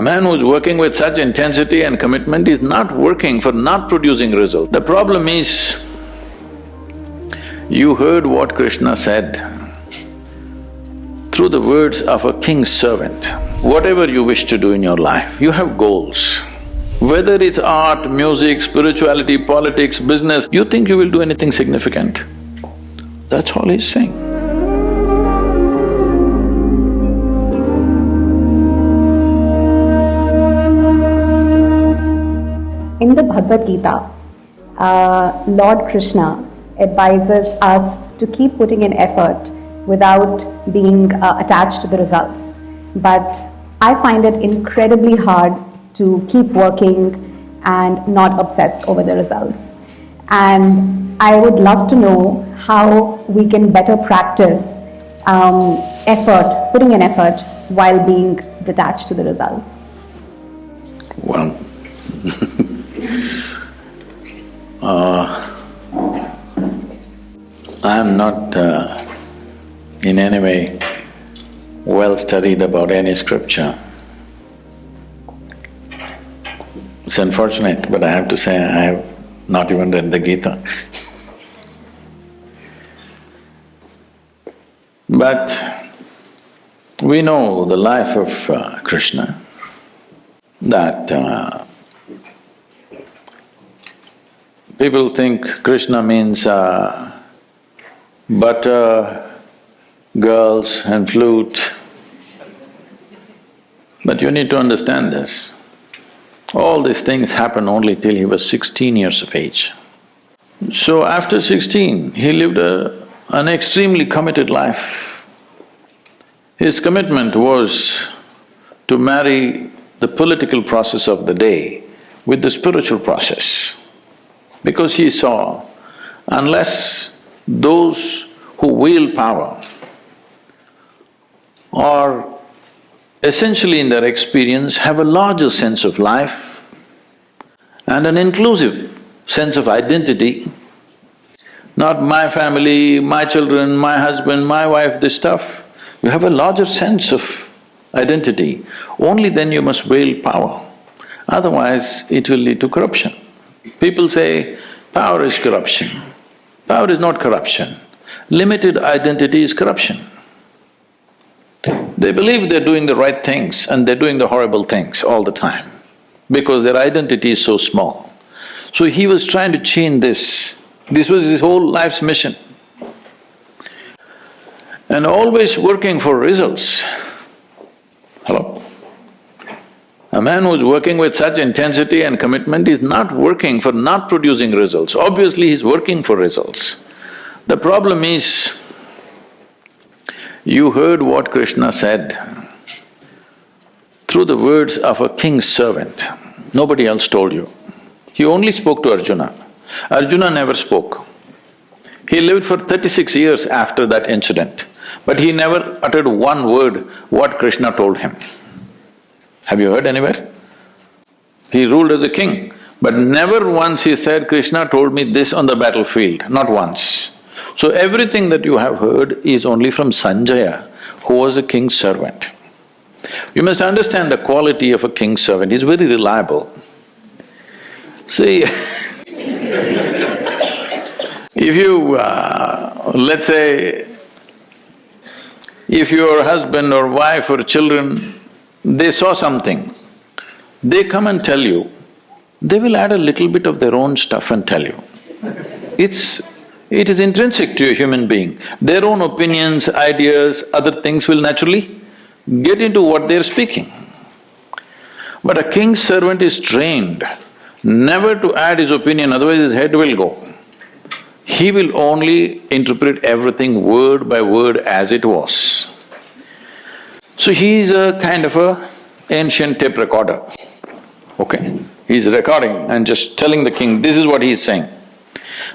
man who's working with such intensity and commitment is not working for not producing result. The problem is, you heard what Krishna said through the words of a king's servant. Whatever you wish to do in your life, you have goals. Whether it's art, music, spirituality, politics, business, you think you will do anything significant. That's all he's saying. In the Bhagavad Gita, Lord Krishna advises us to keep putting in effort without being attached to the results. But I find it incredibly hard to keep working and not obsess over the results. And I would love to know how we can better practice putting in effort while being detached to the results. Well, I am not in any way well studied about any scripture. It's unfortunate, but I have to say I have not even read the Gita. But we know the life of Krishna, that people think Krishna means butter, girls and flute. But you need to understand this. All these things happened only till he was 16 years of age. So after 16, he lived an extremely committed life. His commitment was to marry the political process of the day with the spiritual process, because he saw, unless those who wield power are essentially in their experience have a larger sense of life and an inclusive sense of identity, not my family, my children, my husband, my wife, this stuff. You have a larger sense of identity, only then you must wield power. Otherwise, it will lead to corruption. People say, power is corruption. Power is not corruption. Limited identity is corruption. They believe they're doing the right things and they're doing the horrible things all the time because their identity is so small. So he was trying to change this. This was his whole life's mission. And always working for results. Hello? A man who's working with such intensity and commitment is not working for not producing results. Obviously, he's working for results. The problem is, you heard what Krishna said through the words of a king's servant. Nobody else told you. He only spoke to Arjuna. Arjuna never spoke. He lived for 36 years after that incident, but he never uttered one word what Krishna told him. Have you heard anywhere? He ruled as a king, but never once he said, Krishna told me this on the battlefield, not once. So everything that you have heard is only from Sanjaya, who was a king's servant. You must understand the quality of a king's servant, he's very reliable. See, if you… let's say, if your husband or wife or children, they saw something, they come and tell you, they will add a little bit of their own stuff and tell you. It is intrinsic to a human being. Their own opinions, ideas, other things will naturally get into what they're speaking. But a king's servant is trained never to add his opinion, otherwise his head will go. He will only interpret everything word by word as it was. So he is a kind of a ancient tape recorder, okay? He's recording and just telling the king, this is what he is saying.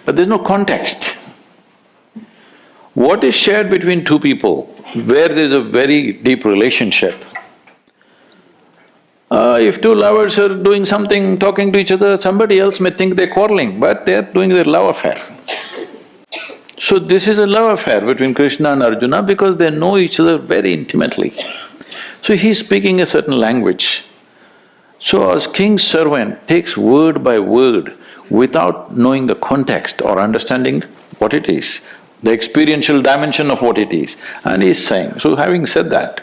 But there's no context. What is shared between two people, where there's a very deep relationship, if two lovers are doing something, talking to each other, somebody else may think they're quarreling, but they're doing their love affair. So this is a love affair between Krishna and Arjuna because they know each other very intimately. So he's speaking a certain language, So as king's servant takes word by word without knowing the context or understanding what it is, the experiential dimension of what it is, and he's saying, so having said that,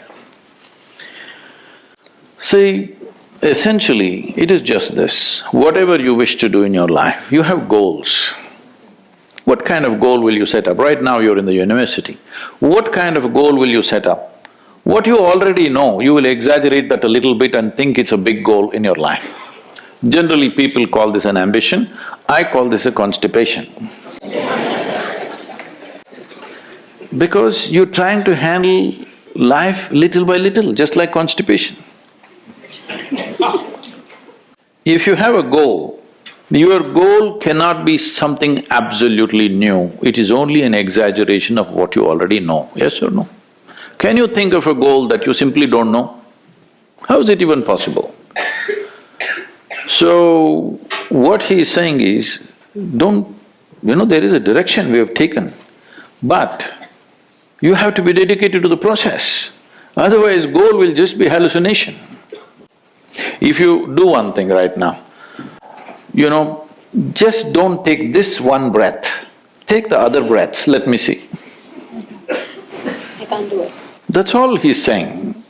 see, essentially it is just this, whatever you wish to do in your life, you have goals. What kind of goal will you set up? Right now you're in the university. What kind of goal will you set up? What you already know, you will exaggerate that a little bit and think it's a big goal in your life. Generally people call this an ambition, I call this a constipation. Because you're trying to handle life little by little, just like constipation. If you have a goal, your goal cannot be something absolutely new, it is only an exaggeration of what you already know, yes or no? Can you think of a goal that you simply don't know? How is it even possible? So, what he is saying is, there is a direction we have taken, but you have to be dedicated to the process, otherwise goal will just be hallucination. If you do one thing right now, just don't take this one breath, take the other breaths, let me see. I can't do it. That's all he's saying.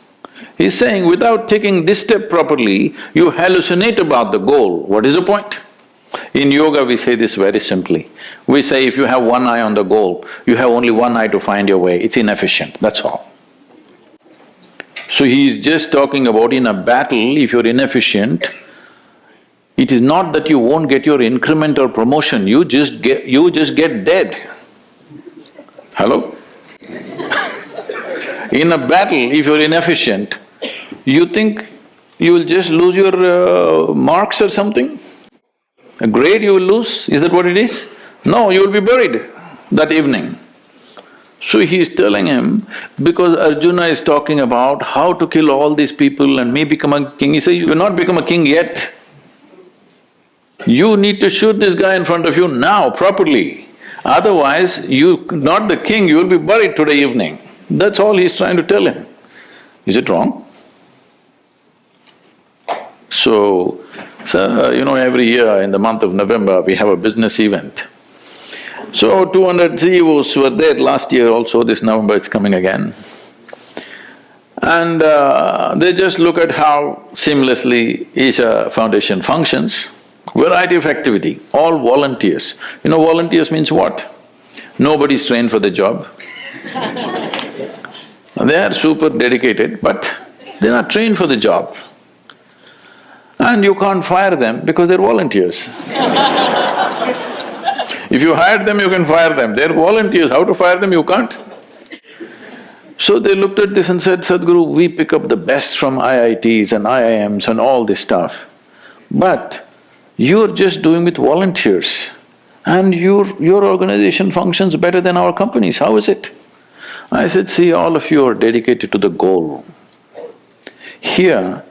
He's saying without taking this step properly, you hallucinate about the goal, what is the point? In yoga we say this very simply. We say if you have one eye on the goal, you have only one eye to find your way, it's inefficient, that's all. So he is just talking about in a battle, if you're inefficient, it is not that you won't get your increment or promotion, you just get dead. Hello? In a battle, if you're inefficient, you think you will just lose your marks or something? A grade you will lose, is that what it is? No, you will be buried that evening. So he is telling him, because Arjuna is talking about how to kill all these people and me become a king, he says, you will not become a king yet. You need to shoot this guy in front of you now, properly. Otherwise, you… not the king, you will be buried today evening. That's all he's trying to tell him. Is it wrong? So, every year in the month of November, we have a business event. So, 200 CEOs were there last year also, this November it's coming again. And they just look at how seamlessly Isha Foundation functions, variety of activity, all volunteers. Volunteers means what? Nobody's trained for the job. They are super dedicated, but they're not trained for the job. And you can't fire them because they're volunteers. If you hired them, you can fire them, they're volunteers, how to fire them, you can't. So they looked at this and said, Sadhguru, we pick up the best from IITs and IIMs and all this stuff, but you're just doing with volunteers and your organization functions better than our companies, how is it? I said, see, all of you are dedicated to the goal. Here,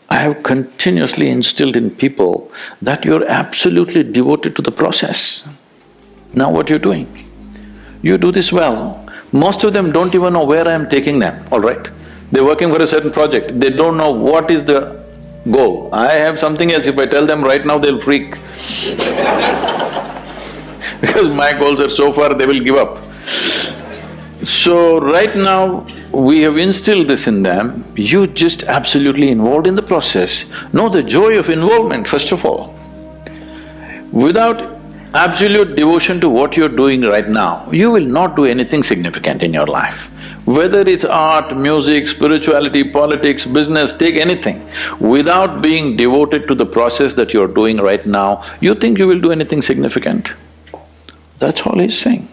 I have continuously instilled in people that you're absolutely devoted to the process. Now what you're doing? You do this well. Most of them don't even know where I am taking them, all right? They're working for a certain project, they don't know what is the goal. I have something else, if I tell them right now, they'll freak. Because my goals are so far, they will give up. So right now, we have instilled this in them, you just absolutely involved in the process. Know the joy of involvement, first of all. Without absolute devotion to what you're doing right now, you will not do anything significant in your life. Whether it's art, music, spirituality, politics, business, take anything. Without being devoted to the process that you're doing right now, you think you will do anything significant? That's all he's saying.